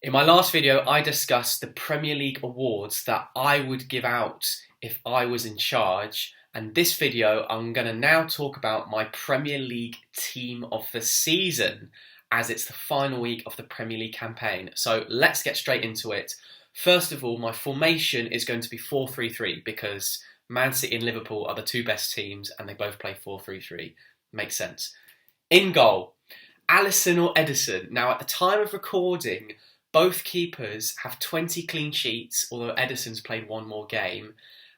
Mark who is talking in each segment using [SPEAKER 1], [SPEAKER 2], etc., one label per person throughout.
[SPEAKER 1] In my last video, I discussed the Premier League awards that I would give out if I was in charge. And this video, I'm going to now talk about my Premier League team of the season, as it's the final week of the Premier League campaign. So let's get straight into it. First of all, my formation is going to be 4-3-3 because Man City and Liverpool are the two best teams and they both play 4-3-3. Makes sense. In goal, Alisson or Ederson. Now, at the time of recording, both keepers have 20 clean sheets, although Ederson's played one more game,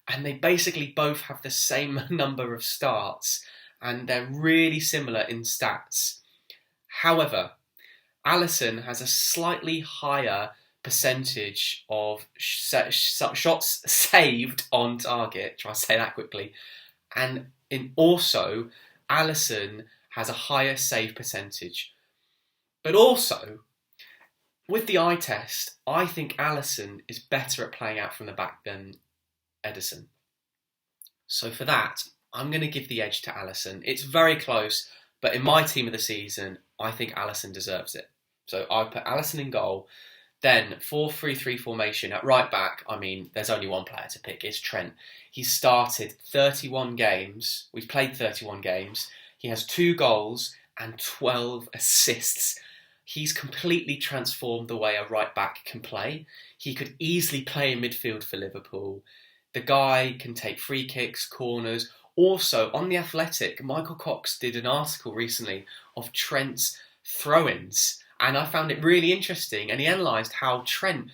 [SPEAKER 1] and they basically both have the same number of starts, and they're really similar in stats. However, Alisson has a slightly higher percentage of shots saved on target, try to say that quickly, and also Alisson has a higher save percentage. But also, with the eye test, I think Alisson is better at playing out from the back than Ederson. So for that, I'm going to give the edge to Alisson. It's very close, but in my team of the season, I think Alisson deserves it. So I put Alisson in goal. Then 4-3-3 formation at right back. I mean, there's only one player to pick. It's Trent. He's started 31 games. We've played 31 games. He has 2 goals and 12 assists. He's completely transformed the way a right back can play. He could easily play in midfield for Liverpool. The guy can take free kicks, corners. Also, on The Athletic, Michael Cox did an article recently of Trent's throw-ins, and I found it really interesting, and he analysed how Trent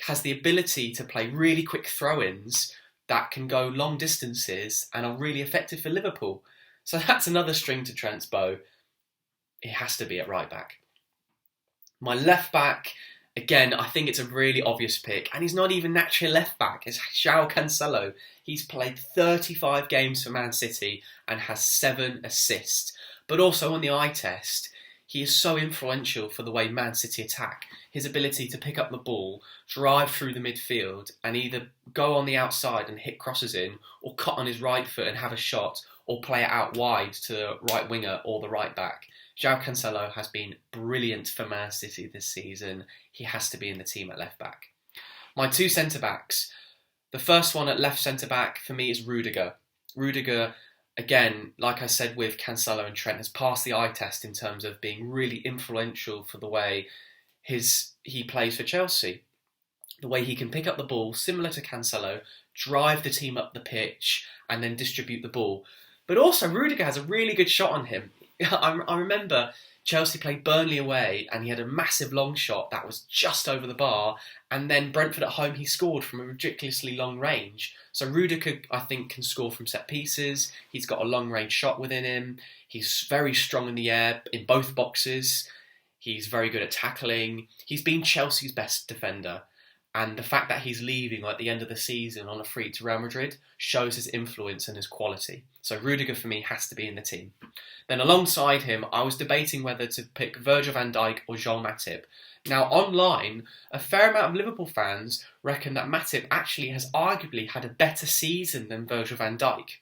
[SPEAKER 1] has the ability to play really quick throw-ins that can go long distances and are really effective for Liverpool. So that's another string to Trent's bow. It has to be at right back. My left back, again, I think it's a really obvious pick, and he's not even naturally a left back. It's João Cancelo. He's played 35 games for Man City and has 7 assists. But also on the eye test, he is so influential for the way Man City attack. His ability to pick up the ball, drive through the midfield, and either go on the outside and hit crosses in, or cut on his right foot and have a shot, or play it out wide to the right winger or the right back. João Cancelo has been brilliant for Man City this season. He has to be in the team at left back. My 2 centre-backs. The first one at left centre-back for me is Rudiger. Rudiger, again, like I said with Cancelo and Trent, has passed the eye test in terms of being really influential for the way he plays for Chelsea. The way he can pick up the ball, similar to Cancelo, drive the team up the pitch and then distribute the ball. But also Rudiger has a really good shot on him. I remember Chelsea played Burnley away and he had a massive long shot that was just over the bar, and then Brentford at home he scored from a ridiculously long range. So Rudiger, I think, can score from set pieces. He's got a long range shot within him. He's very strong in the air in both boxes. He's very good at tackling. He's been Chelsea's best defender. And the fact that he's leaving at the end of the season on a free to Real Madrid shows his influence and his quality. So Rudiger for me has to be in the team. Then alongside him, I was debating whether to pick Virgil van Dijk or Matip. Now online, a fair amount of Liverpool fans reckon that Matip actually has arguably had a better season than Virgil van Dijk.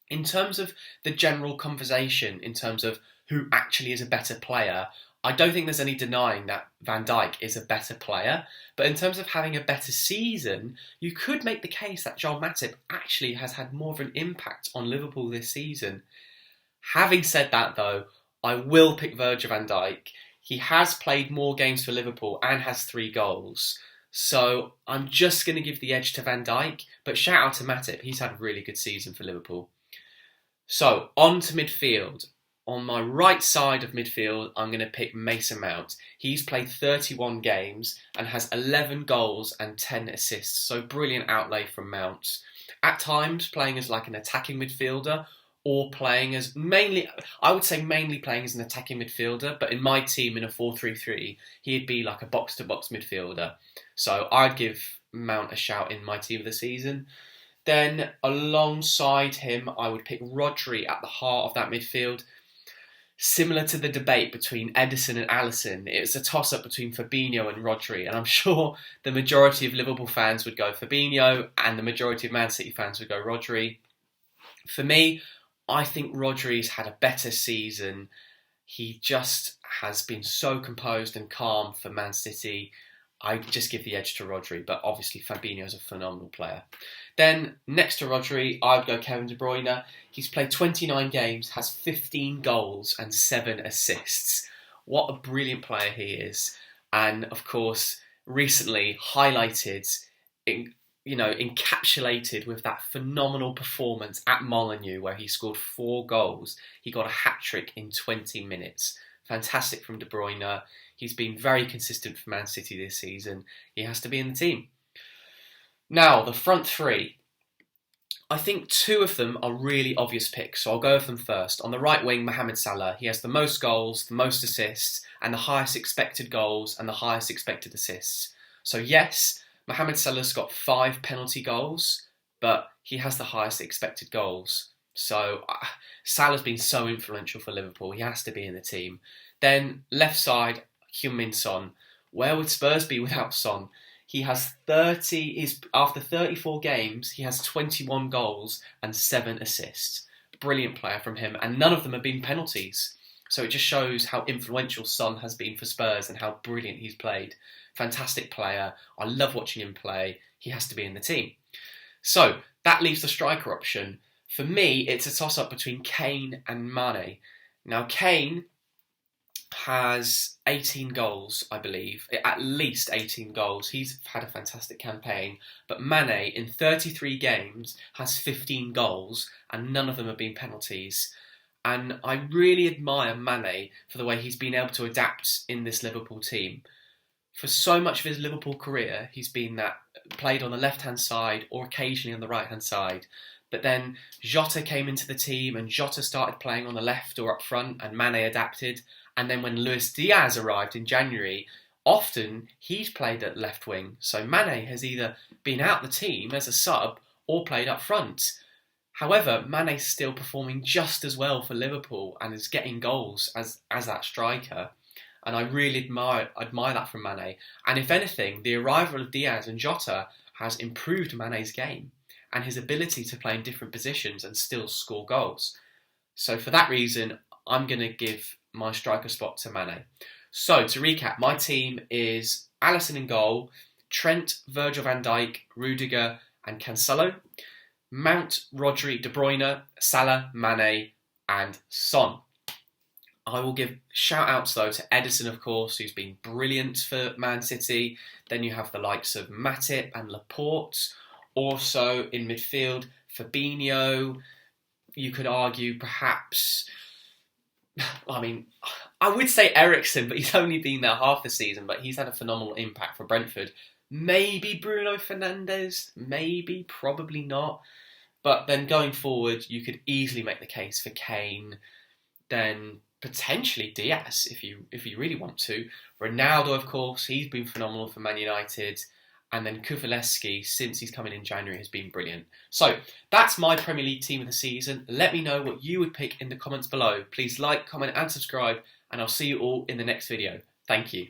[SPEAKER 1] In terms of the general conversation, in terms of who actually is a better player, I don't think there's any denying that Van Dijk is a better player, but in terms of having a better season, you could make the case that Matip actually has had more of an impact on Liverpool this season. Having said that though, I will pick Virgil van Dijk. He has played more games for Liverpool and has 3 goals. So I'm just going to give the edge to Van Dijk, but shout out to Matip, he's had a really good season for Liverpool. So on to midfield. On my right side of midfield, I'm going to pick Mason Mount. He's played 31 games and has 11 goals and 10 assists. So brilliant outlay from Mount. At times playing as like an attacking midfielder or playing as mainly playing as an attacking midfielder. But in my team in a 4-3-3, he'd be like a box-to-box midfielder. So I'd give Mount a shout in my team of the season. Then alongside him, I would pick Rodri at the heart of that midfield. Similar to the debate between Ederson and Alisson, it was a toss-up between Fabinho and Rodri, and I'm sure the majority of Liverpool fans would go Fabinho and the majority of Man City fans would go Rodri. For me, I think Rodri's had a better season. He just has been so composed and calm for Man City. I'd just give the edge to Rodri, but obviously Fabinho's a phenomenal player. Then, next to Rodri, I'd go Kevin De Bruyne. He's played 29 games, has 15 goals and 7 assists. What a brilliant player he is. And, of course, recently highlighted, encapsulated with that phenomenal performance at Molineux, where he scored 4 goals. He got a hat-trick in 20 minutes. Fantastic from De Bruyne. He's been very consistent for Man City this season. He has to be in the team. Now, the front three. I think 2 of them are really obvious picks, so I'll go with them first. On the right wing, Mohamed Salah. He has the most goals, the most assists, and the highest expected goals and the highest expected assists. So yes, Mohamed Salah's got 5 penalty goals, but he has the highest expected goals. So Salah's been so influential for Liverpool. He has to be in the team. Then left side, Heung-min Son. Where would Spurs be without Son? He has after 34 games, he has 21 goals and 7 assists. Brilliant player from him, and none of them have been penalties. So it just shows how influential Son has been for Spurs and how brilliant he's played. Fantastic player. I love watching him play. He has to be in the team. So that leaves the striker option. For me, it's a toss-up between Kane and Mane. Now, Kane has 18 goals, I believe. At least 18 goals. He's had a fantastic campaign. But Mane, in 33 games, has 15 goals, and none of them have been penalties. And I really admire Mane for the way he's been able to adapt in this Liverpool team. For so much of his Liverpool career, he's been played on the left-hand side or occasionally on the right-hand side. But then Jota came into the team and Jota started playing on the left or up front and Mane adapted. And then when Luis Diaz arrived in January, often he's played at left wing. So Mane has either been out the team as a sub or played up front. However, Mane's still performing just as well for Liverpool and is getting goals as that striker. And I really admire that from Mane. And if anything, the arrival of Diaz and Jota has improved Mane's game and his ability to play in different positions and still score goals. So for that reason, I'm going to give my striker spot to Mane. So to recap, my team is Alisson in goal, Trent, Virgil van Dijk, Rudiger and Cancelo, Mount, Rodri, De Bruyne, Salah, Mane and Son. I will give shout-outs, though, to Edison, of course, who's been brilliant for Man City. Then you have the likes of Matip and Laporte. Also, in midfield, Fabinho. You could argue, perhaps... I would say Eriksen, but he's only been there half the season, but he's had a phenomenal impact for Brentford. Maybe Bruno Fernandes. Maybe, probably not. But then going forward, you could easily make the case for Kane. Then... potentially Diaz, if you really want to. Ronaldo, of course, he's been phenomenal for Man United. And then Kufalecki, since he's coming in January, has been brilliant. So, that's my Premier League team of the season. Let me know what you would pick in the comments below. Please like, comment and subscribe. And I'll see you all in the next video. Thank you.